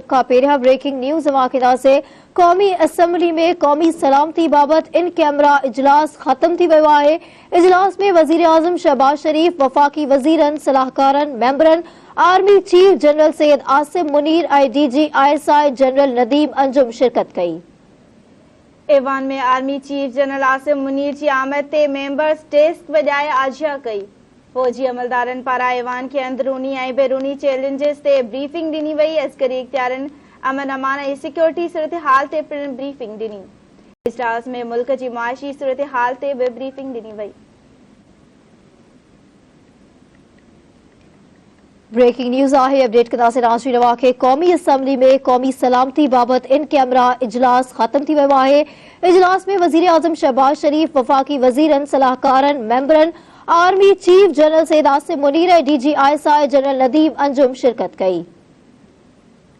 का Periyar breaking news वाक़िदा से कौमी असम्बली में कौमी सलामती बाबत इन कैमरा इजलास खत्म थी वियो आहे। इजलास में वज़ीर आज़म शहबाज शरीफ, वफ़ाक़ी वज़ीरन, सलाहकारन, मेंबरन, army chief general Syed Asim Munir ऐं DG ISI general Nadeem Anjum शिरकत कई। ऐवान में army chief general Asim Munir की आमद ते मेंबर्स डेस्क वजाए आजिया कई। फौजी अमलदारन पारा ऐवान के अंदरूनी ऐं बैरूनी चैलेंजेस ते ब्रीफिंग ॾिनी वई। अस्करी इख्तियारन, अमन अमान ऐं सिक्योरिटी सूरत हाल ते पिण ब्रीफिंग ॾिनी। इजलास में मुल्क की मुआशी सूरत हाल ते भी ब्रीफिंग ॾिनी वई। ब्रेकिंग न्यूज़ आहे, अपडेट कंदासीं राष्ट्रीय रवा खे। कौमी असम्बली में कौमी सलामती बाबत इन कैमरा इजलास खत्म थी वियो आहे। इजलास में वज़ीर आज़म शहबाज शरीफ, वफ़ाक़ी वज़ीरन, सलाहकारन, मेंबरन, army chief general Syed Asim Munir ऐं DG ISI general Nadeem Anjum शिरकत कई।